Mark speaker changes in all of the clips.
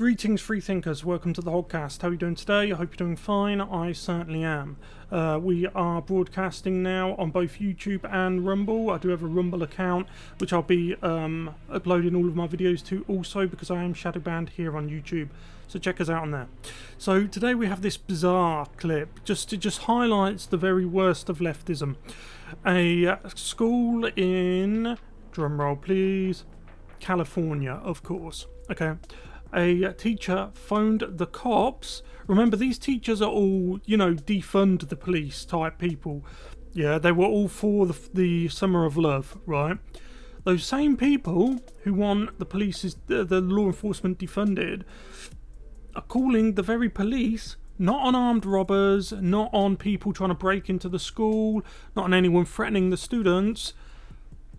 Speaker 1: Greetings, free thinkers. Welcome to the Hoggcast. How are you doing today? I hope you're doing fine. I certainly am. We are broadcasting now on both YouTube and Rumble. I do have a Rumble account, which I'll be uploading all of my videos to also, because I am shadow banned here on YouTube. So check us out on there. So today we have this bizarre clip, just highlights the very worst of leftism. A school in, drumroll please, California, of course. Okay. A teacher phoned the cops. Remember, these teachers are all, defund the police type people. Yeah, they were all for the summer of love, right? Those same people who want the law enforcement defunded are calling the very police not on armed robbers, not on people trying to break into the school, not on anyone threatening the students,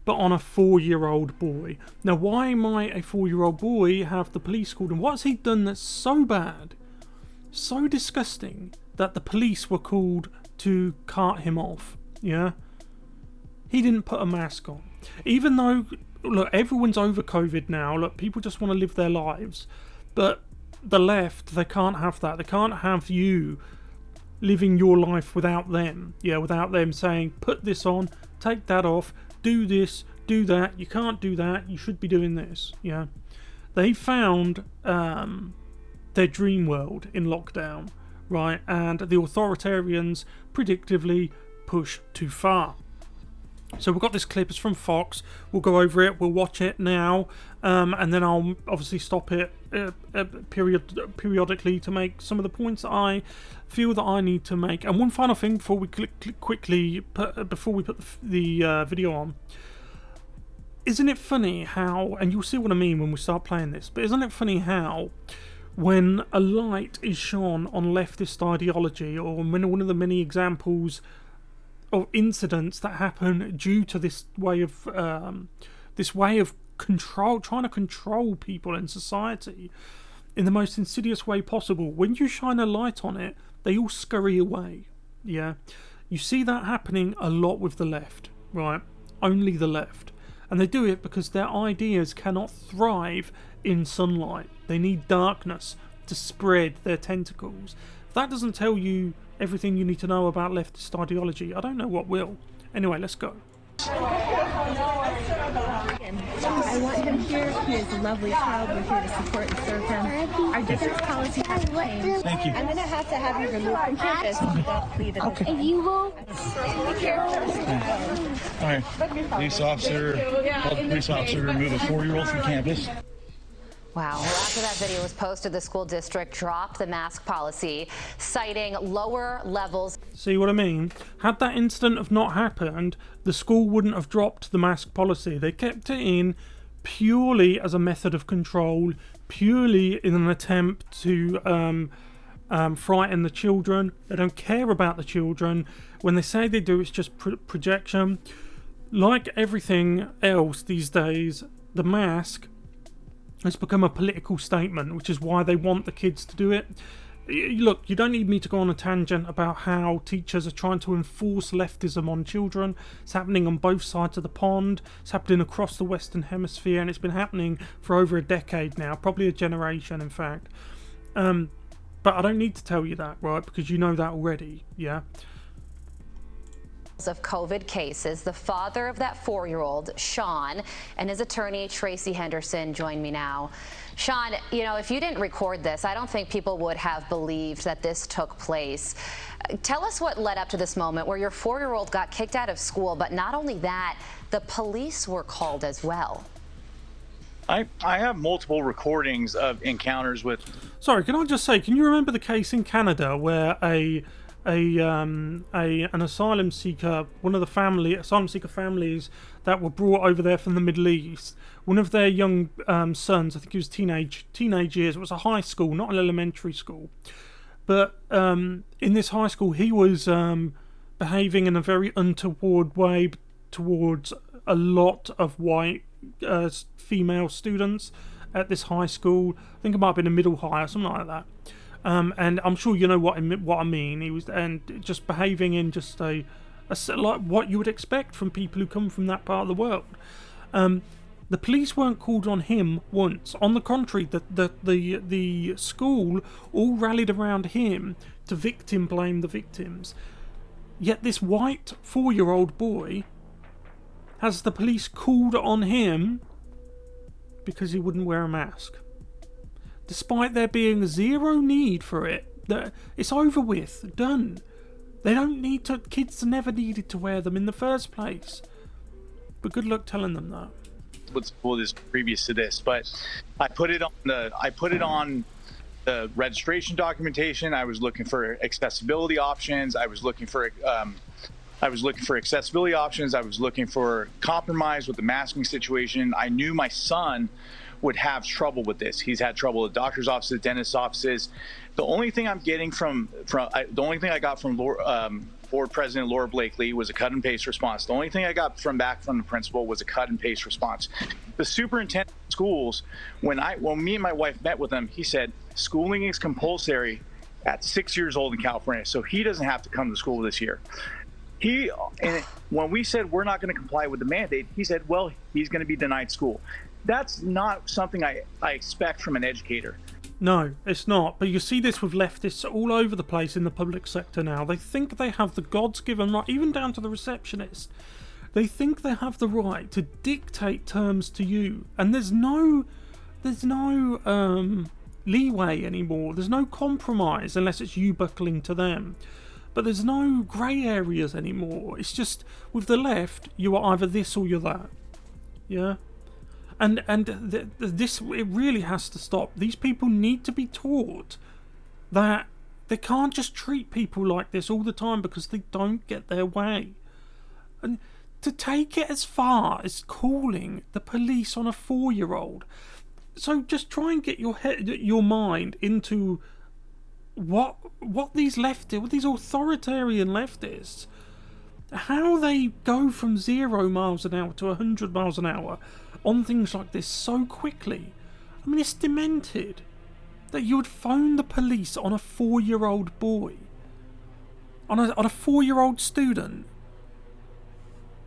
Speaker 1: but on a 4-year-old boy. Now, why might a 4-year-old boy have the police called him? What's he done that's so bad, so disgusting, that the police were called to cart him off? Yeah? He didn't put a mask on. Even though, look, everyone's over COVID now. Look, people just want to live their lives. But the left, they can't have that. They can't have you living your life without them. Yeah, without them saying, put this on, take that off, do this, do that, you can't do that, you should be doing this. Yeah, they found their dream world in lockdown, right? And the authoritarians predictively push too far. So we've got this clip, it's from Fox. We'll go over it, we'll watch it now, and then I'll obviously stop it periodically to make some of the points that I feel that I need to make. And one final thing before we before we put the video on. Isn't it funny how, and you'll see what I mean when we start playing this, but isn't it funny how when a light is shone on leftist ideology, or when one of the many examples of incidents that happen due to this way of control, trying to control people in society in the most insidious way possible, when you shine a light on it, they all scurry away. Yeah, you see that happening a lot with the left, right? Only the left. And they do it because their ideas cannot thrive in sunlight. They need darkness to spread their tentacles. If that doesn't tell you everything you need to know about leftist ideology, I don't know what will. Anyway, let's go.
Speaker 2: I want him here. He is a lovely child. We're here to support and serve him. Our district's policy has changed.
Speaker 3: Thank you.
Speaker 2: I'm going to have you removed from campus if you don't leave it.
Speaker 3: Okay.
Speaker 2: If you will.
Speaker 3: All right. Police officer remove a 4-year-old from campus.
Speaker 4: Wow. Well, after that video was posted, the school district dropped the mask policy, citing lower levels.
Speaker 1: See what I mean? Had that incident have not happened, the school wouldn't have dropped the mask policy. They kept it in purely as a method of control, purely in an attempt to frighten the children. They don't care about the children. When they say they do, it's just projection. Like everything else these days, the mask it's become a political statement, which is why they want the kids to do it. Look, you don't need me to go on a tangent about how teachers are trying to enforce leftism on children. It's happening on both sides of the pond. It's happening across the Western Hemisphere, and it's been happening for over a decade now, probably a generation, in fact. But I don't need to tell you that, right? Because you know that already, yeah?
Speaker 4: Of COVID cases. The father of that 4-year-old, Sean, and his attorney, Tracy Henderson, join me now. Sean, if you didn't record this, I don't think people would have believed that this took place. Tell us what led up to this moment where your 4-year-old got kicked out of school, but not only that, the police were called as well.
Speaker 5: I have multiple recordings of encounters with...
Speaker 1: Sorry, can I just say, can you remember the case in Canada where an asylum seeker, one of the asylum seeker families that were brought over there from the Middle East, one of their young sons, I think he was teenage years, it was a high school, not an elementary school, but in this high school he was behaving in a very untoward way towards a lot of white female students at this high school. I think it might have been a middle high or something like that. And I'm sure you know what I mean. He was just behaving in just a like what you would expect from people who come from that part of the world. The police weren't called on him once. On the contrary, the school all rallied around him to victim blame the victims. Yet this white 4-year-old boy has the police called on him because he wouldn't wear a mask. Despite there being zero need for it. It's over with. Done. They don't need to. Kids never needed to wear them in the first place. But good luck telling them that.
Speaker 5: What school is previous to this, but I put it on the registration documentation. I was looking for accessibility options. I was looking for accessibility options. I was looking for compromise with the masking situation. I knew my son would have trouble with this. He's had trouble at doctor's offices, dentist offices. The only thing I'm getting the only thing I got from Board President Laura Blakely was a cut and paste response. The only thing I got back from the principal was a cut and paste response. The superintendent of schools, when me and my wife met with him, he said schooling is compulsory at 6 years old in California, so he doesn't have to come to school this year. And when we said we're not going to comply with the mandate, he said, well, he's going to be denied school. That's not something I expect from an educator.
Speaker 1: No, it's not. But you see this with leftists all over the place in the public sector now. They think they have the God's-given right, even down to the receptionist. They think they have the right to dictate terms to you. And there's no leeway anymore. There's no compromise unless it's you buckling to them. But there's no grey areas anymore. It's just, with the left, you are either this or you're that. Yeah? And this, it really has to stop. These people need to be taught that they can't just treat people like this all the time because they don't get their way. And to take it as far as calling the police on a 4-year-old. So just try and get your mind into what these authoritarian leftists, how they go from 0 miles an hour to 100 miles an hour on things like this so quickly. I mean, it's demented that you would phone the police on a 4-year-old boy, on a 4-year-old student.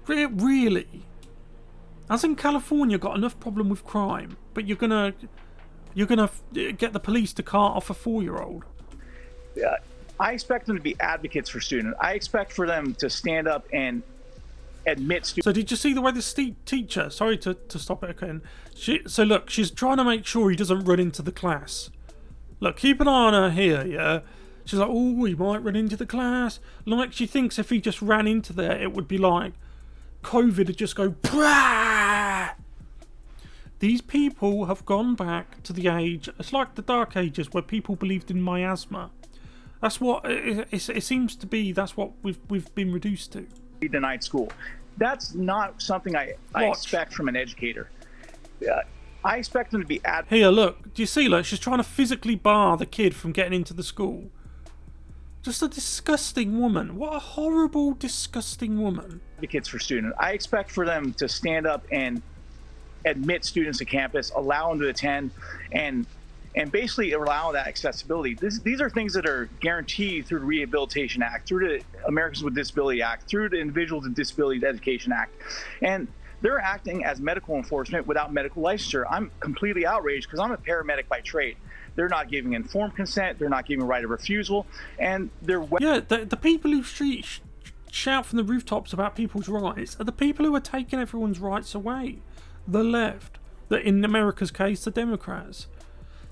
Speaker 1: Really? As in California got enough problem with crime, but you're gonna get the police to cart off a 4-year-old.
Speaker 5: Yeah, I expect them to be advocates for students. I expect for them to stand up and admit students.
Speaker 1: So did you see the way this teacher, sorry to stop it again, so look, she's trying to make sure he doesn't run into the class. Look, keep an eye on her here, yeah? She's like, oh, he might run into the class. Like, she thinks if he just ran into there, it would be like COVID would just go, Brah! These people have gone back to the age, it's like the Dark Ages where people believed in miasma. That's what it seems to be. That's what we've been reduced to.
Speaker 5: Be denied school. That's not something I expect from an educator. I expect them to be
Speaker 1: Here, look. Do you see? Look, she's trying to physically bar the kid from getting into the school. Just a disgusting woman. What a horrible, disgusting woman.
Speaker 5: Advocates for students. I expect for them to stand up and admit students to campus, allow them to attend, and basically allow that accessibility. These are things that are guaranteed through the Rehabilitation Act, through the Americans with Disability Act, through the Individuals with Disabilities Education Act. And they're acting as medical enforcement without medical licensure. I'm completely outraged because I'm a paramedic by trade. They're not giving informed consent. They're not giving right of refusal. And they're...
Speaker 1: Yeah, the people who shout from the rooftops about people's rights are the people who are taking everyone's rights away. The left. In America's case, the Democrats.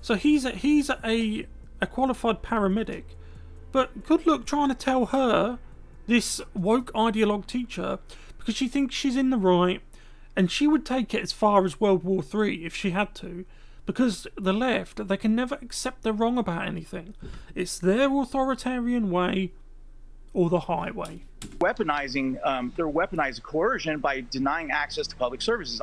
Speaker 1: So he's a qualified paramedic, but good luck trying to tell her, this woke ideologue teacher, because she thinks she's in the right, and she would take it as far as World War III if she had to, because the left, they can never accept they're wrong about anything. It's their authoritarian way or the highway.
Speaker 5: They're weaponizing coercion by denying access to public services.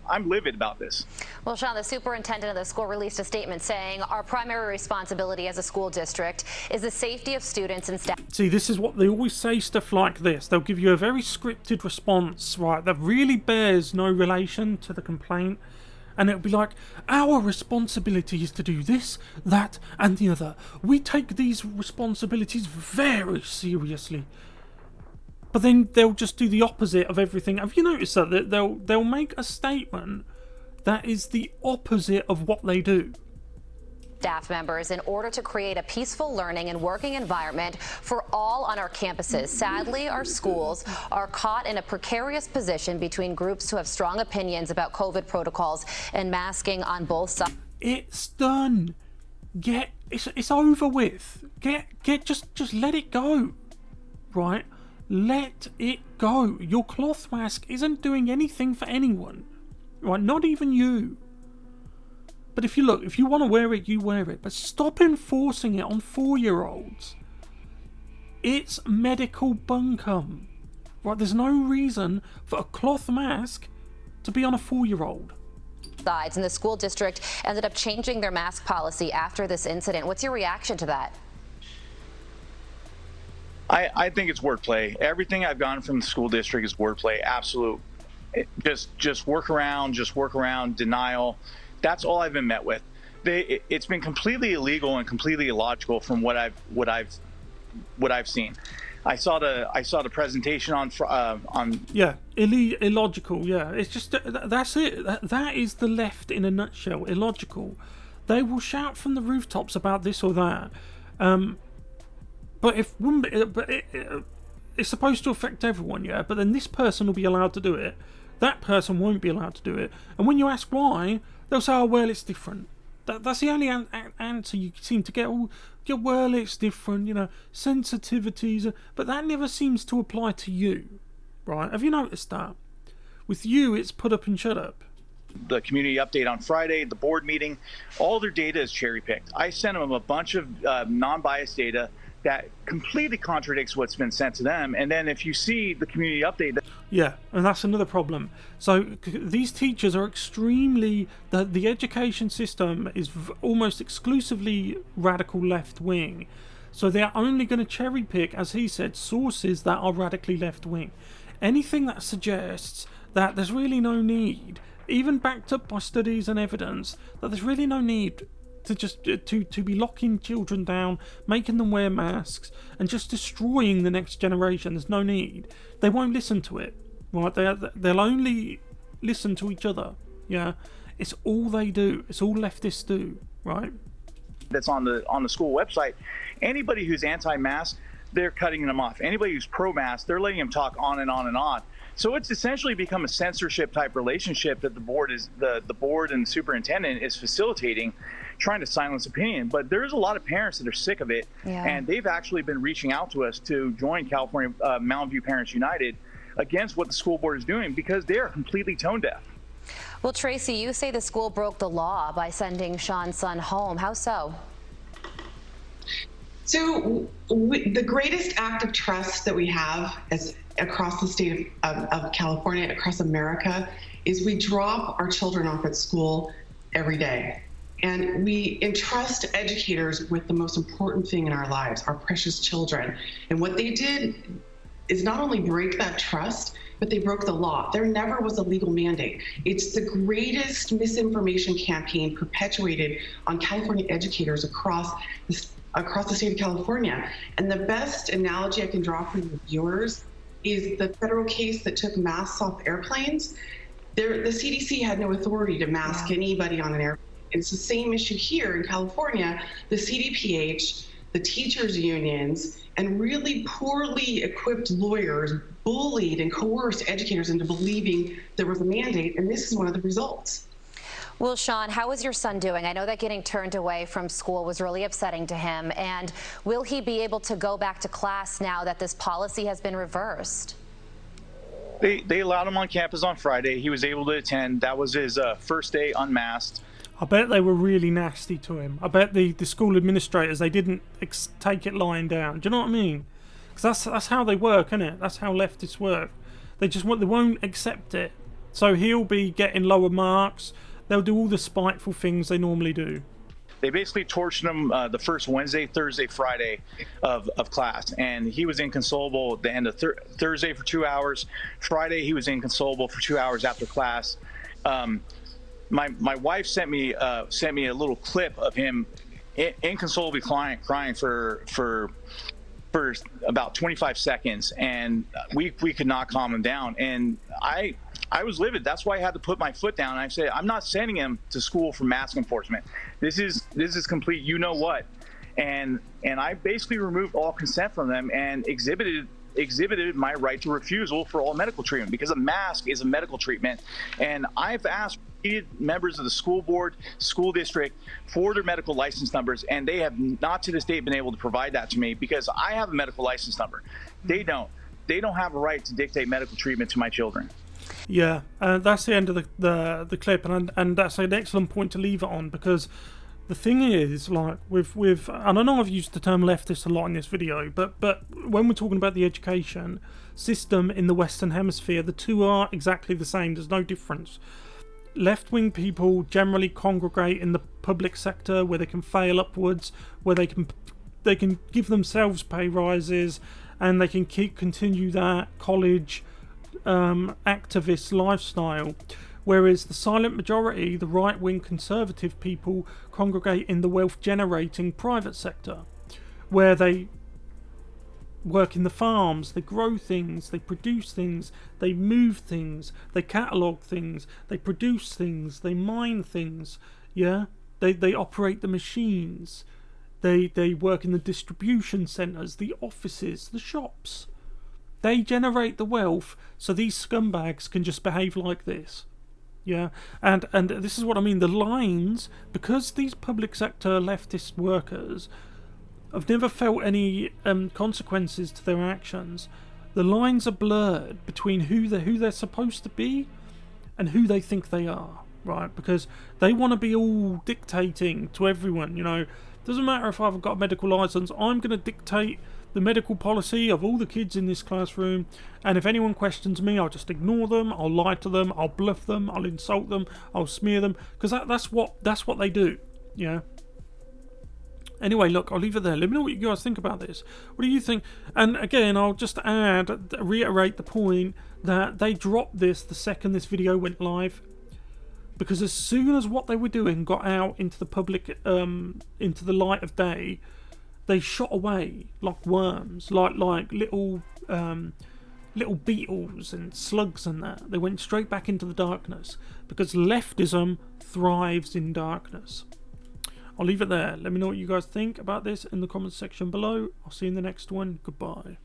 Speaker 5: I'm livid about this.
Speaker 4: Well, Sean, the superintendent of the school released a statement saying our primary responsibility as a school district is the safety of students and staff.
Speaker 1: See, this is what they always say, stuff like this. They'll give you a very scripted response, right, that really bears no relation to the complaint. And it'll be like, our responsibility is to do this, that, and the other. We take these responsibilities very seriously. But then they'll just do the opposite of everything. Have you noticed that they'll make a statement That is the opposite of what they do.
Speaker 4: Staff members in order to create a peaceful learning and working environment for all on our campuses. Sadly, our schools are caught in a precarious position between groups who have strong opinions about COVID protocols and masking on both sides.
Speaker 1: It's done. It's over with. Just let it go. Right? Let it go. Your cloth mask isn't doing anything for anyone. Right? Not even you. But if you want to wear it, you wear it. But stop enforcing it on 4-year-olds. It's medical bunkum. Right? There's no reason for a cloth mask to be on a 4-year-old.
Speaker 4: And the school district ended up changing their mask policy after this incident. What's your reaction to that?
Speaker 5: I think it's wordplay. Everything I've gotten from the school district is wordplay. Absolute. Just work around, denial. That's all I've been met with. It's been completely illegal and completely illogical from what I've seen. I saw the presentation on
Speaker 1: illogical. Yeah, it's just that's it. That is the left in a nutshell. Illogical. They will shout from the rooftops about this or that, but it's supposed to affect everyone. Yeah, but then this person will be allowed to do it. That person won't be allowed to do it. And when you ask why, they'll say, "Oh, well, it's different." That's the only answer you seem to get. Oh, yeah, well, it's different, sensitivities. But that never seems to apply to you, right? Have you noticed that? With you, it's put up and shut up.
Speaker 5: The community update on Friday, the board meeting, all their data is cherry-picked. I sent them a bunch of non-biased data that completely contradicts what's been sent to them. And then if you see the community update...
Speaker 1: Yeah, and that's another problem. So these teachers are extremely... The education system is almost exclusively radical left-wing. So they're only going to cherry-pick, as he said, sources that are radically left-wing. Anything that suggests that there's really no need, even backed up by studies and evidence, that there's really no need to just to be locking children down, making them wear masks, and just destroying the next generation. There's no need. They won't listen to it, right? They'll only listen to each other. Yeah, it's all they do. It's all leftists do, right?
Speaker 5: That's on the school website. Anybody who's anti-mask, they're cutting them off. Anybody who's pro-mask, they're letting them talk on and on and on. So it's essentially become a censorship type relationship that the board and the superintendent is facilitating, trying to silence opinion. But there's a lot of parents that are sick of it, and they've actually been reaching out to us to join California Mountain View Parents United against what the school board is doing, because they are completely tone deaf.
Speaker 4: Well, Tracy, you say the school broke the law by sending Sean's son home. How so?
Speaker 6: So the greatest act of trust that we have across the state of California, across America, is we drop our children off at school every day. And we entrust educators with the most important thing in our lives, our precious children. And what they did is not only break that trust, but they broke the law. There never was a legal mandate. It's the greatest misinformation campaign perpetuated on California educators across the state of California. And the best analogy I can draw for your viewers is the federal case that took masks off airplanes. The CDC had no authority to mask anybody on an airplane. It's the same issue here in California. The CDPH, the teachers' unions, and really poorly equipped lawyers bullied and coerced educators into believing there was a mandate, and this is one of the results.
Speaker 4: Well, Sean, how is your son doing? I know that getting turned away from school was really upsetting to him, and will he be able to go back to class now that this policy has been reversed?
Speaker 5: They allowed him on campus on Friday. He was able to attend. That was his first day unmasked.
Speaker 1: I bet they were really nasty to him. I bet the school administrators, they didn't take it lying down. Do you know what I mean? Because that's how they work, isn't it? That's how leftists work. They won't accept it. So he'll be getting lower marks. They'll do all the spiteful things they normally do.
Speaker 5: They basically tortured him the first Wednesday, Thursday, Friday of class. And he was inconsolable at the end of Thursday for 2 hours. Friday, he was inconsolable for 2 hours after class. My wife sent me a little clip of him inconsolably crying for about 25 seconds, and we could not calm him down. And I was livid. That's why I had to put my foot down. I said, I'm not sending him to school for mask enforcement. This is complete you know what. And I basically removed all consent from them and exhibited my right to refusal for all medical treatment, because a mask is a medical treatment. And I've asked members of the school board, school district for their medical license numbers, and they have not to this date been able to provide that to me, because I have a medical license number. They don't have a right to dictate medical treatment to my children.
Speaker 1: Yeah, that's the end of the clip, and that's an excellent point to leave it on, because the thing is, like, with and I know I've used the term leftist a lot in this video, but when we're talking about the education system in the Western Hemisphere, the two are exactly the same. There's no difference. Left-wing people generally congregate in the public sector, where they can fail upwards, where they can give themselves pay rises, and they can continue that college activist lifestyle. Whereas the silent majority, the right-wing conservative people, congregate in the wealth-generating private sector, where they work in the farms, they grow things, they produce things, they move things, they catalogue things, they produce things, they mine things, yeah? They operate the machines, they work in the distribution centres, the offices, the shops. They generate the wealth, so these scumbags can just behave like this. Yeah, and this is what I mean. The lines, because these public sector leftist workers have never felt any consequences to their actions, the lines are blurred between who they're supposed to be and who they think they are, right? Because they want to be all dictating to everyone, you know. Doesn't matter if I've got a medical license, I'm going to dictate the medical policy of all the kids in this classroom, and if anyone questions me, I'll just ignore them, I'll lie to them, I'll bluff them, I'll insult them, I'll smear them, because that's what they do, yeah. Anyway, look, I'll leave it there. Let me know what you guys think about this. What do you think? And again, I'll just reiterate the point that they dropped this the second this video went live, because as soon as what they were doing got out into the public, into the light of day, they shot away like worms, like little beetles and slugs and that. They went straight back into the darkness, because leftism thrives in darkness. I'll leave it there. Let me know what you guys think about this in the comments section below. I'll see you in the next one. Goodbye.